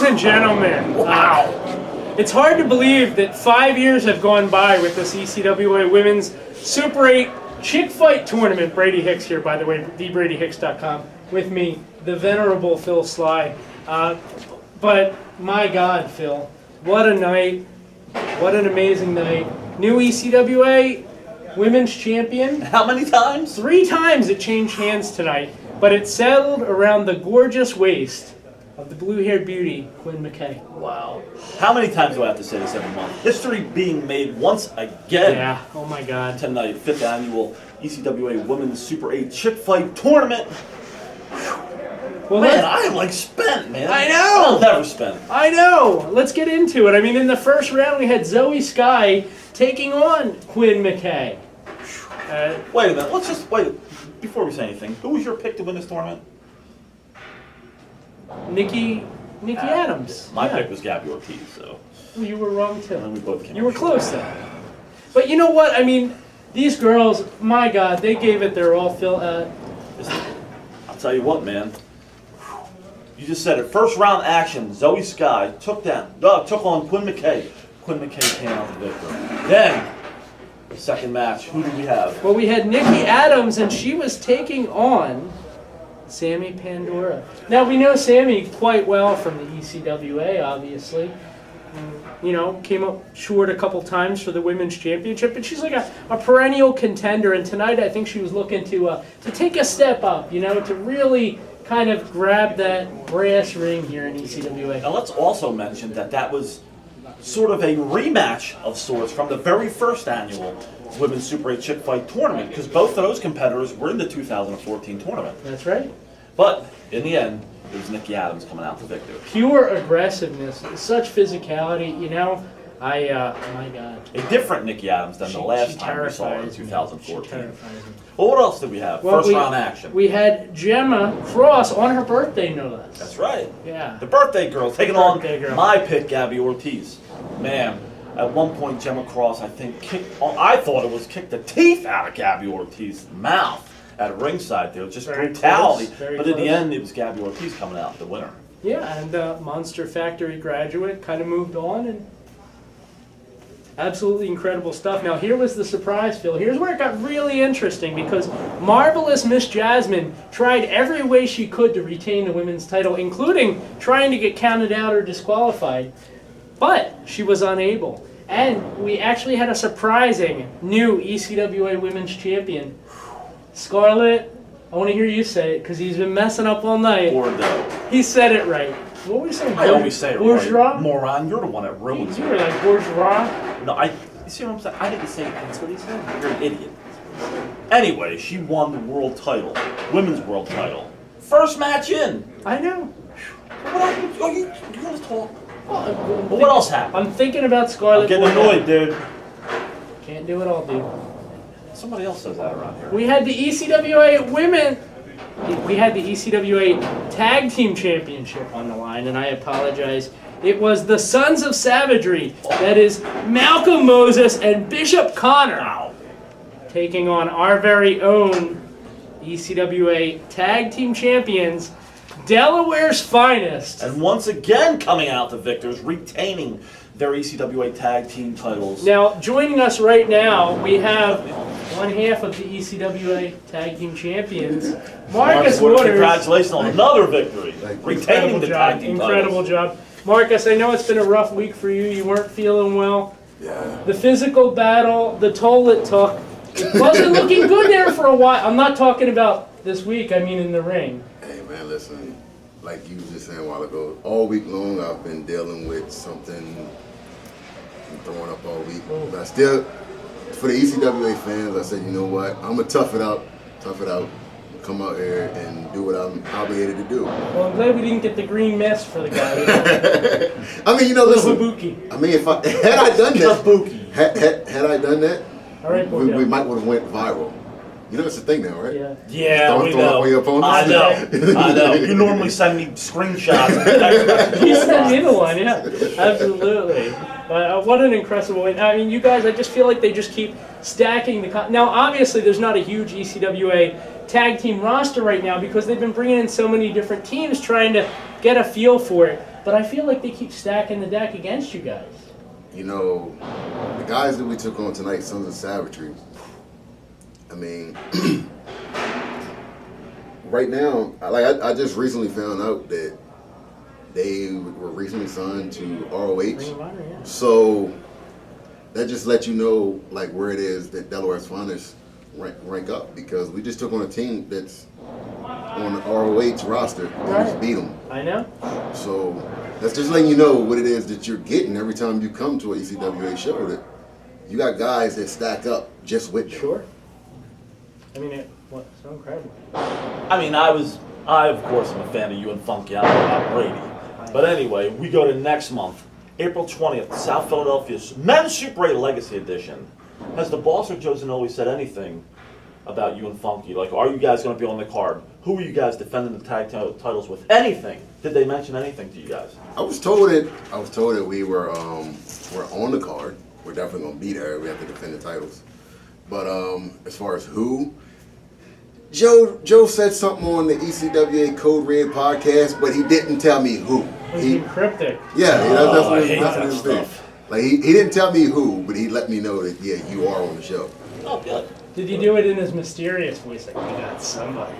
Ladies and gentlemen, wow. It's hard to believe that 5 years have gone by with this ECWA Women's Super 8 Chick Fight Tournament. Brady Hicks here, by the way, thebradyhicks.com. With me, the venerable Phil Sly. But my God, Phil, what a night. What an amazing night. New ECWA Women's Champion. How many times? 3 times it changed hands tonight, but it settled around the gorgeous waist of the blue-haired beauty, Quinn McKay. Wow. How many times do I have to say this every month? History being made once again. Yeah, oh my God. Tonight, 5th annual ECWA Women's Super 8 Chick Fight Tournament. Well, man, I am like spent, man. I know. I'll never spend. I know. Let's get into it. I mean, in the first round, we had Zoe Sky taking on Quinn McKay. Wait a minute. Let's just wait. Before we say anything, who was your pick to win this tournament? Nikki Adams. My pick was Gabby Ortiz, so. Well, you were wrong, too. And we both came. You were close, though. But you know what? I mean, these girls, my God, they gave it their all, Phil. I'll tell you what, man. You just said it. First round action, Zoe Sky took on Quinn McKay. Quinn McKay came out the victor. Then, the second match, who did we have? Well, we had Nikki Adams, and she was taking on Sammy Pandora. Now, we know Sammy quite well from the ECWA, obviously. You know, came up short a couple times for the Women's Championship, but she's like a perennial contender, and tonight I think she was looking to take a step up, you know, to really kind of grab that brass ring here in ECWA. Now let's also mention that was sort of a rematch of sorts from the very first annual Women's Super 8 Chick Fight Tournament, because both of those competitors were in the 2014 tournament. That's right. But in the end, it was Nikki Adams coming out the victor. Pure aggressiveness, such physicality, you know. My God. A different Nikki Adams than the last time we saw her in 2014. Well, what else did we have? Well, First round action. We had Gemma Cross on her birthday, no less. That's right. Yeah. The birthday girl taking on my pick, Gabby Ortiz. Man, at one point, Gemma Cross, I think, I thought it was kicked the teeth out of Gabby Ortiz's mouth at ringside there. Just very brutality. Close, but in the end, it was Gabby Ortiz coming out the winner. Yeah, and Monster Factory graduate kind of moved on, and absolutely incredible stuff. Now, here was the surprise, Phil. Here's where it got really interesting, because Marvelous Miss Jasmine tried every way she could to retain the women's title, including trying to get counted out or disqualified. But she was unable. And we actually had a surprising new ECWA Women's Champion. Scarlett, I want to hear you say it, because he's been messing up all night. Bordeaux. He said it right. What were you saying? I always say it bourgeois? right. Moron, you're the one that ruins You it. were like bourgeois. No, you see what I'm saying? I didn't say it. That's what he said. You're an idiot. Anyway, she won the world title, women's world title. First match in. I know. What happened? Oh, you want to talk? Well, What else happened? I'm thinking about Scarlett. I'm getting annoyed, dude. Can't do it all, dude. Somebody else says that around here. We had the ECWA women. We had the ECWA Tag Team Championship on the line, and I apologize. It was the Sons of Savagery. That is Malcolm Moses and Bishop Connor taking on our very own ECWA Tag Team Champions, Delaware's finest. And once again coming out the victors, retaining their ECWA Tag Team titles. Now, joining us right now, we have one half of the ECWA Tag Team Champions, Marcus Waters. Congratulations on another victory. Retaining the Tag Team Incredible job. Marcus, I know it's been a rough week for you. You weren't feeling well. Yeah. The physical battle, the toll it took, it wasn't looking good there for a while. I'm not talking about this week, I mean in the ring. Hey man, listen, like you was just saying a while ago, all week long I've been dealing with something throwing up all week. But I still, for the ECWA fans, I said, you know what, I'm gonna tough it out, come out here and do what I'm obligated to do. Well, I'm glad we didn't get the green mist for the guy. I mean, you know, listen, Kabuki. I mean, had I done that, had I done that, All right, we might would have went viral. You know, it's a thing now, right? Yeah. Yeah, we Throw up know. on your opponents? I know. You normally send me screenshots. You sent me the one, yeah. Absolutely. But what an incredible win. I mean, you guys, I just feel like they just keep stacking the... Now, obviously, there's not a huge ECWA tag team roster right now because they've been bringing in so many different teams trying to get a feel for it. but I feel like they keep stacking the deck against you guys. You know, the guys that we took on tonight, Sons of Savagery, I mean, right now, I just recently found out that they were recently signed to ROH. Ring of Honor, yeah. So that just lets you know like where it is that Delaware's finest rank up, because we just took on a team that's on the ROH roster and we just beat them. I know. So that's just letting you know what it is that you're getting every time you come to an ECWA show, that you got guys that stack up just with them. Sure. I mean, so incredible. I mean, I of course am a fan of you and Funky. I don't know about Brady. But anyway, we go to next month, April 20th, South Philadelphia's Men's Super 8 Legacy Edition. Has the boss or Joe Zanoli said anything about you and Funky? Like, are you guys going to be on the card? Who are you guys defending the tag titles with? Anything? Did they mention anything to you guys? I was told that we were on the card. We're definitely going to be there. We have to defend the titles. But as far as who, Joe said something on the ECWA Code Red podcast, but he didn't tell me who. He cryptic. Yeah, that's what I hate that his thing. stuff. Like he didn't tell me who, but he let me know that yeah, you are on the show. Oh, good. Did he do it in his mysterious voice, like we got somebody?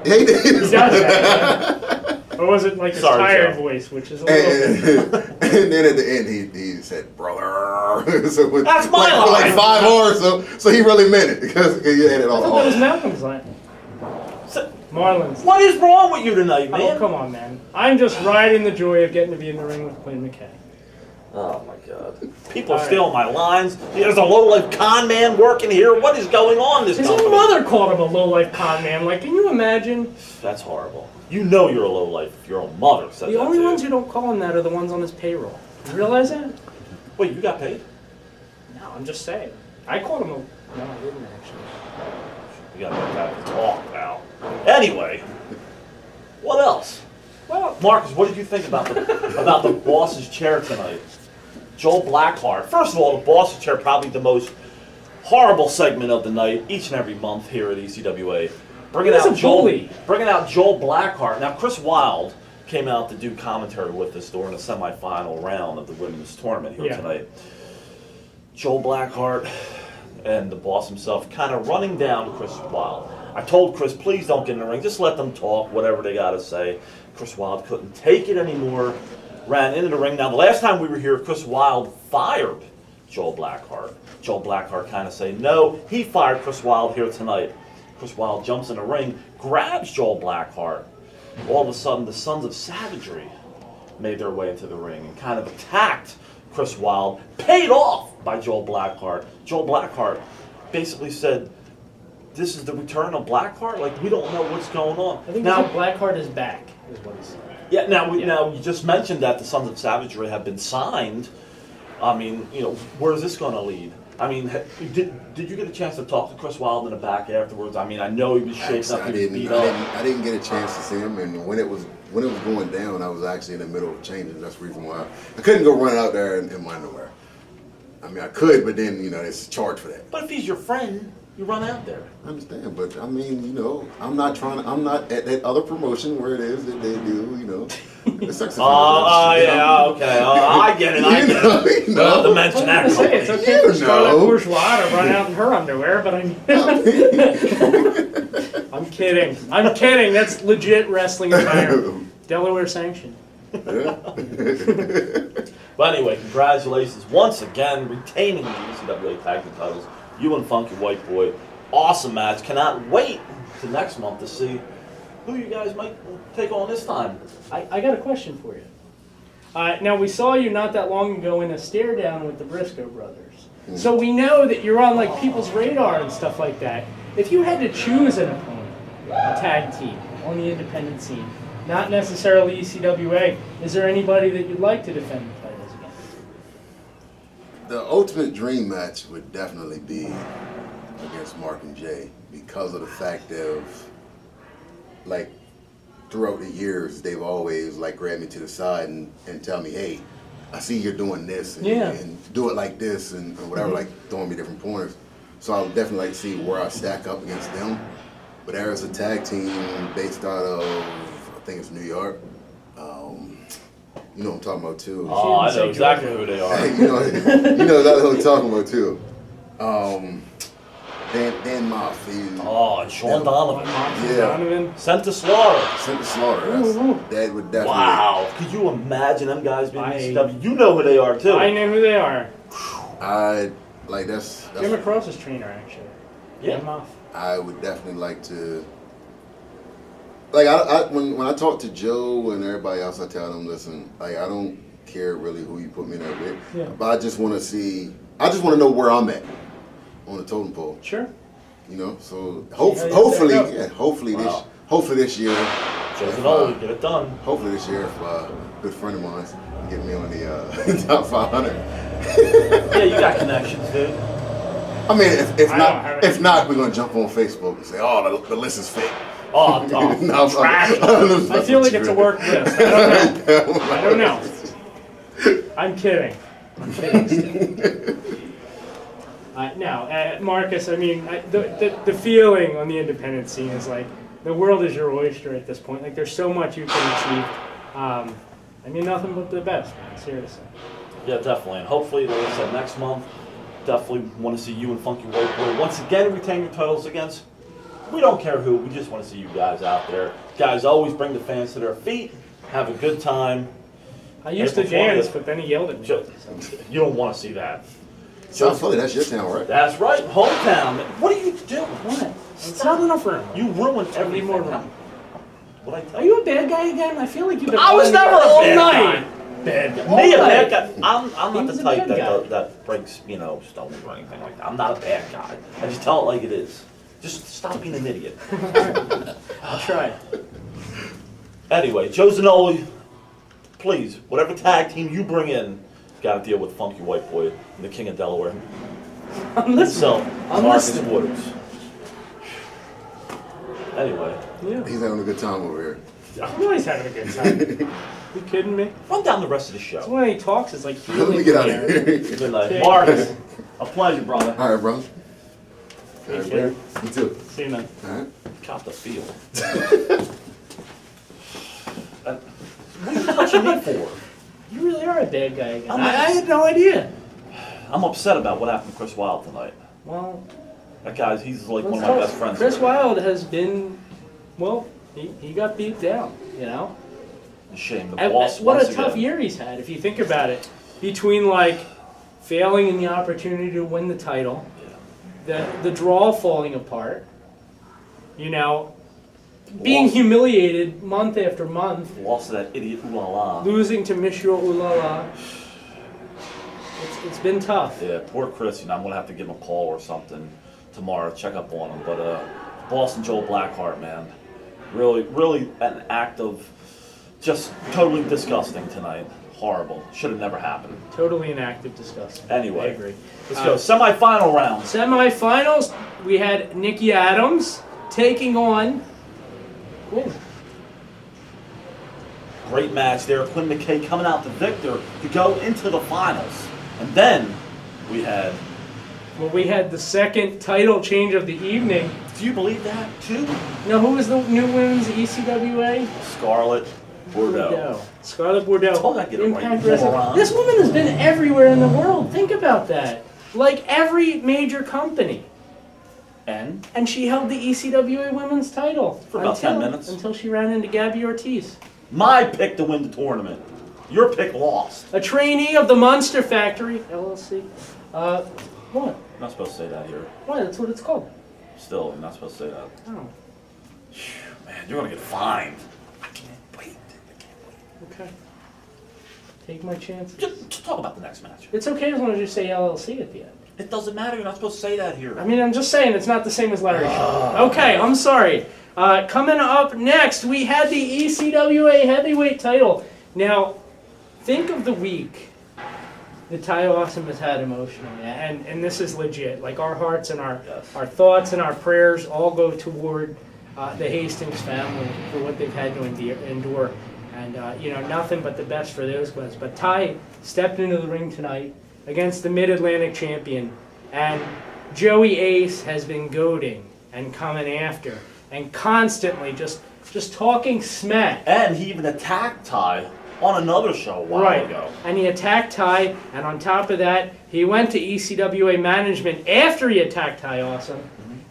Yeah, he did. He does that, right? Or was it like his Sorry, tired Joe. voice, which is a little bit... And then at the end, he said, "Brother." So with, That's my for like line. 5 hours, so he really meant it because he had it I all. thought that was Malcolm's line. So, Marlon's. what is wrong with you tonight, man? Oh, come on, man. I'm just riding the joy of getting to be in the ring with Quinn McKay. Oh my God! People are All right. stealing my lines. There's a low-life con man working here. What is going on in this His company? own mother called him a low-life con man. Like, can you imagine? That's horrible. You know you're a lowlife if your own mother said The that only to you. ones who don't call him that are the ones on his payroll. You realize that? Wait, you got paid? No, I'm just saying. I called him a... No, I didn't actually. You got to have to talk now. Anyway, what else? Well, Marcus, what did you think about the boss's chair tonight? Joel Blackheart. First of all, the boss's chair, probably the most horrible segment of the night, each and every month here at ECWA. Bringing He's out a bully. Joel Blackheart. Now, Chris Wilde came out to do commentary with us during the semifinal round of the women's tournament here tonight. Joel Blackheart and the boss himself kind of running down Chris Wilde. I told Chris, please don't get in the ring. Just let them talk, whatever they got to say. Chris Wilde couldn't take it anymore. Ran into the ring. Now, the last time we were here, Chris Wilde fired Joel Blackheart. Joel Blackheart kind of saying, no, he fired Chris Wilde here tonight. Chris Wilde jumps in the ring, grabs Joel Blackheart. All of a sudden, the Sons of Savagery made their way into the ring and kind of attacked Chris Wilde, paid off by Joel Blackheart. Joel Blackheart basically said, this is the return of Blackheart? Like, we don't know what's going on. I think now, Blackheart is back, is what he said. yeah, now you just mentioned that the Sons of Savagery have been signed. I mean, where's this going to lead? I mean, did you get a chance to talk to Chris Wilde in the back afterwards? I mean, I know he was shaken up, he was beat up. I didn't get a chance to see him, and when it was going down, I was actually in the middle of changing. That's the reason why I couldn't go run out there in my underwear. I mean, I could, but then it's charged for that. But if he's your friend, you run out there. I understand, but I mean, I'm not at that other promotion where it is that they do, the sex yeah, okay. I get it. You know. The mention I was that. gonna say, it's okay for Scarlett Bourgeois to run out in her underwear, but I mean... I'm kidding. I'm kidding. That's legit wrestling attire. Delaware sanctioned. But anyway, congratulations once again, retaining the ECWA Tag Team titles. You and Funky White Boy. Awesome match. Cannot wait to next month to see who you guys might take on this time. I got a question for you. Now, we saw you not that long ago in a stare down with the Briscoe brothers. So we know that you're on like people's radar and stuff like that. If you had to choose an opponent, a tag team, on the independent scene, not necessarily ECWA, is there anybody that you'd like to defend the titles against? The ultimate dream match would definitely be against Mark and Jay, because of the fact of, like, throughout the years, they've always grabbed me to the side and tell me, hey, I see you're doing this and do it like this and whatever, like throwing me different pointers. So I would definitely like to see where I stack up against them. But there's a tag team based out of, I think it's New York. You know what I'm talking about too. Oh, I know exactly who they are. you know exactly who I'm talking about too. Dan Mafia. Oh, and Sean Donovan. Donovan. Sent to slaughter. Sent to slaughter. That would definitely. Wow. Could you imagine them guys being ECW? You know who they are too. I know who they are. That's Jim McCross's trainer, actually. Yeah. I would definitely like to. Like when I talk to Joe and everybody else, I tell them, listen, like I don't care really who you put me there with, but I just want to see. I just want to know where I'm at on the totem pole. Sure. You know, so hopefully this year. Joe get it done. Hopefully this year, if a good friend of mine can get me on the top 500. Yeah, you got connections, dude. I mean, if not, we're gonna jump on Facebook and say, "Oh, the list is fake." Oh, no, trash. I feel like it's a work list. I don't know. I'm kidding. Marcus, I mean, the feeling on the independent scene is like the world is your oyster at this point. Like there's so much you can achieve. I mean, nothing but the best, man. Seriously. Yeah, definitely. And hopefully, like I said, next month, definitely want to see you and Funky White Boy once again retain your titles against. We don't care who. We just want to see you guys out there. Guys, always bring the fans to their feet. Have a good time. I used to dance, but then he yelled at me. You don't want to see that. Sounds funny. That's your town, right? That's right. Hometown. What are you doing? What? It's not enough room. You ruined every more room. What I tell Are you a bad guy again? I feel like you've been. I was never a all bad night. guy. Bad guy. Me a bad guy. I'm not the type that that breaks stones or anything like that. I'm not a bad guy. I just tell it like it is. Just stop being an idiot. I'll try. Anyway, Joe Zanoli, please, whatever tag team you bring in, got to deal with Funky White Boy and the King of Delaware. I'm listening. Marcus Wooders. Anyway. Yeah. He's having a good time over here. I know he's having a good time. You kidding me? Run down the rest of the show. That's why he talks. It's like healing. Let me get out of here. Good night. Marcus, a pleasure, brother. All right, bro. Thank you. You too. See you, man. All right. Cop the feel. What are you touching me for? You really are a bad guy again. I had no idea. I'm upset about what happened to Chris Wilde tonight. Well, that guy's, he's like one of my best friends. Chris Wilde has been, well, he got beat down, you know? A shame. The boss what a tough year he's had, if you think about it. Between, like, failing in the opportunity to win the title, the draw falling apart, you know, being humiliated month after month. Lost to that idiot Ooh La La. Losing to Monsieur Ooh La La. It's been tough. Yeah, poor Chris. You know, I'm going to have to give him a call or something tomorrow, check up on him. But Boston Joel Blackheart, man, really, really an act of just totally disgusting tonight. Horrible. Should have never happened. Totally an act of disgusting. Anyway, I agree. Let's go. Semi-final round. Semi-finals, we had Nikki Adams taking on Quinn. Great match there. Quinn McKay coming out the victor to go into the finals. And then we had... Well, we had the second title change of the evening. Do you believe that, too? Now, who was the new women's ECWA? Scarlett Bordeaux. Scarlett Bordeaux. Oh, I get it Impact right. Wrestling. This woman has been everywhere in the world. Think about that. Like every major company. And she held the ECWA women's title. For about 10 minutes. Until she ran into Gabby Ortiz. My pick to win the tournament. Your pick lost. A trainee of the Monster Factory, LLC. What? You're not supposed to say that here. Why? That's what it's called. Still, you're not supposed to say that. Oh. Man, you're going to get fined. I can't wait. Okay. Take my chances. Just talk about the next match. It's okay as long as you say LLC at the end. It doesn't matter. You're not supposed to say that here. I mean, I'm just saying it's not the same as Larry Shaw. Okay, I'm sorry. Coming up next, we had the ECWA heavyweight title. Now, think of the week that Ty Awesome has had emotionally, and this is legit. Like our hearts and our thoughts and our prayers all go toward the Hastings family for what they've had to endure, and nothing but the best for those guys. But Ty stepped into the ring tonight against the Mid-Atlantic champion, and Joey Ace has been goading and coming after and constantly just talking smack. And he even attacked Ty on another show a while ago. And he attacked Ty, and on top of that, he went to ECWA management after he attacked Ty Awesome,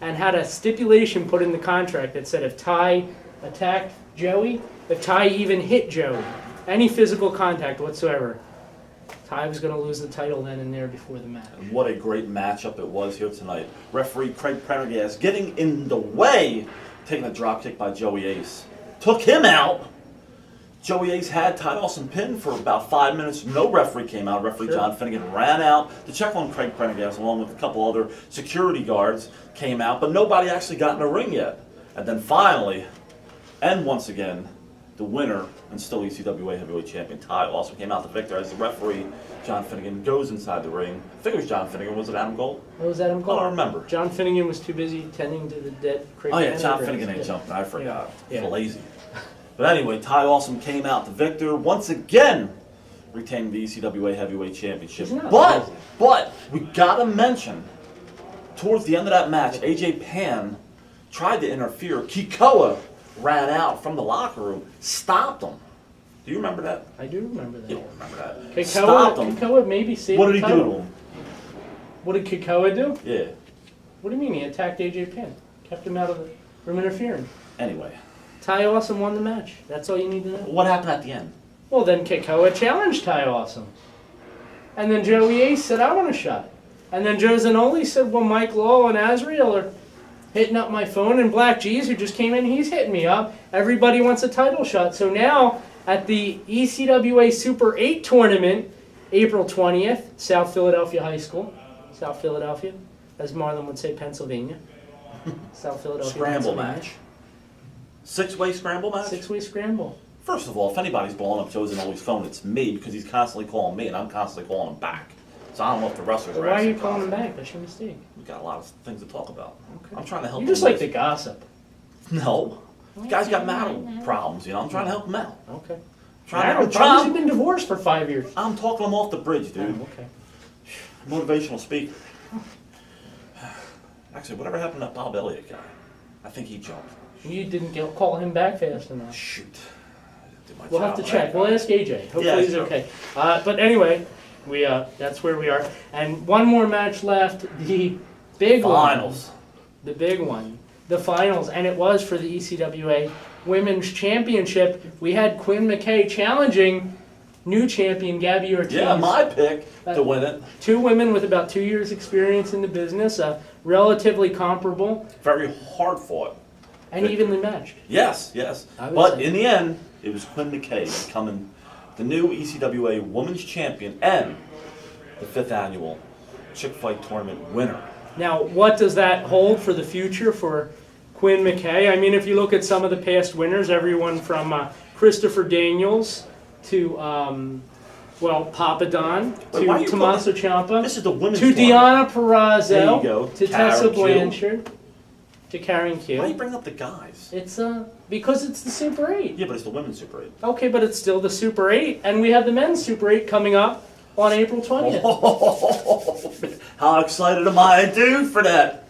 and had a stipulation put in the contract that said if Ty attacked Joey, if Ty even hit Joey, any physical contact whatsoever, Ty was going to lose the title then and there before the match. And what a great matchup it was here tonight. Referee Craig Prendergast getting in the way, taking a drop kick by Joey Ace. Took him out. Joey Ace had Ty Awesome pinned for about 5 minutes. No referee came out. Referee John Finnegan ran out to check on Craig Prendergast along with a couple other security guards came out, but nobody actually got in the ring yet. And then finally, and once again, the winner and still ECWA heavyweight champion Ty Awesome came out the victor as the referee John Finnegan goes inside the ring. I think it was John Finnegan. Was it Adam Gold? What was Adam Gold? I don't remember. John Finnegan was too busy tending to the dead Craig. Oh yeah, John Finnegan ain't jumping. I forgot. He's lazy. But anyway, Ty Awesome came out the victor once again, retaining the ECWA heavyweight championship. But we gotta mention, towards the end of that match, AJ Pan tried to interfere. Kikoa ran out from the locker room, stopped him. Do you remember that? I do remember that. You don't remember that. Stopped him. Kikoa maybe saved What did the he do title. to him? What did Kikoa do? Yeah. What do you mean? He attacked AJ Penn. Kept him out of the room interfering. Anyway. Ty Awesome won the match. That's all you need to know. What happened at the end? Well, then Kikoa challenged Ty Awesome. And then Joey Ace said, I want a shot. And then Joe Zanoli said, well, Mike Law and Azriel are hitting up my phone, and Black G's, who just came in, he's hitting me up. Everybody wants a title shot. So now, at the ECWA Super 8 tournament, April 20th, South Philadelphia High School. South Philadelphia, as Marlon would say, Pennsylvania. South Philadelphia, Scramble match. Six-way scramble match? Six-way scramble. First of all, if anybody's blowing up Joe Zanoli's phone, it's me, because he's constantly calling me, and I'm constantly calling him back. So I don't know if the wrestlers But are why are you actually calling him constantly- back? That's your mistake. We've got a lot of things to talk about. Okay. I'm trying to help You him. just like with- to gossip. No. The guy's got marital problems, you know. I'm trying to help him out. Okay. I'm You've been divorced for 5 years. I'm talking him off the bridge, dude. Oh, okay. Motivational speaker. Actually, whatever happened to that Bob Elliott guy? I think he jumped. You didn't call him back fast enough. Shoot. I did my We'll job have to on check. that We'll guy. ask AJ. Hopefully Yeah, he's sure. okay. But anyway, that's where we are. And one more match left. The big Finals. one. The big one. The finals. And it was for the ECWA Women's Championship. We had Quinn McKay challenging new champion Gabby Ortiz. Yeah, my pick to win it. Two women with about 2 years experience in the business. Relatively comparable. Very hard fought. And evenly matched. Yes, yes. I would But say. in the end, it was Quinn McKay becoming the new ECWA Women's Champion and the 5th annual Chick Fight Tournament winner. Now, what does that hold for the future for Quinn McKay? I mean, if you look at some of the past winners, everyone from Christopher Daniels to, Papa Don, Wait, why are to you Tommaso Ciampa, This is the women's to tournament. Deonna Purrazzo, There you go. to Karen Tessa Q. Blanchard, to Karen Why are you Q. bringing up the guys? It's because it's the Super 8. Yeah, but it's the women's Super 8. Okay, but it's still the Super 8, and we have the men's Super 8 coming up on April 20th. How excited am I, dude, for that?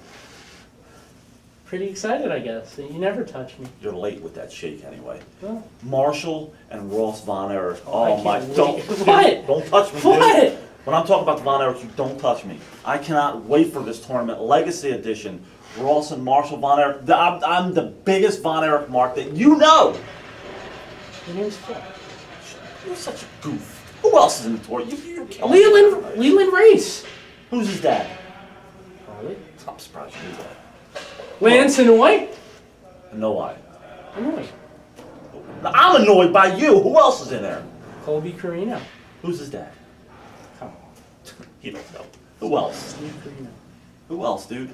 Pretty excited, I guess. You never touch me. You're late with that shake anyway. Well, Marshall and Ross Von Erich. I Oh my, can't don't. wait. What? Don't touch me, What? dude. When I'm talking about the Von Erich, you don't touch me. I cannot wait for this tournament. Legacy Edition. Ross and Marshall Von Erich. I'm the biggest Von Erich mark that you know. your name's Phil. You're such a goof. Who else is in the tournament? You're killing me. Leland Race. Who's his dad? Probably. I'm surprised you knew that. Lance Hanoi? No, why? Hanoi. I'm annoyed by you. Who else is in there? Colby Carino. Who's his dad? Come on. You don't know. Who else? Steve Carino. Who else, dude?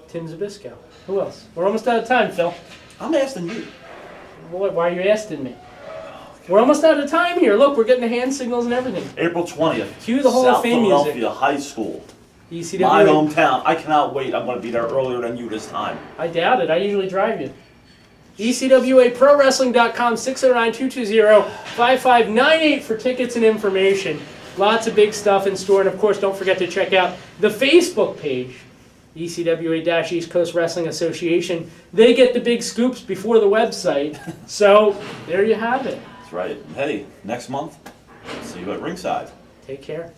Tim Zabisco. Who else? We're almost out of time, Phil. I'm asking you. Boy, why are you asking me? We're almost out of time here. Look, we're getting the hand signals and everything. April 20th. Cue the Hall of South Fame music. Philadelphia High School. ECWA. My hometown. I cannot wait. I'm going to be there earlier than you this time. I doubt it. I usually drive you. ECWAProWrestling.com, 609-220-5598 for tickets and information. Lots of big stuff in store. And, of course, don't forget to check out the Facebook page, ECWA-East Coast Wrestling Association. They get the big scoops before the website. So, there you have it. That's right. Hey, next month, see you at ringside. Take care.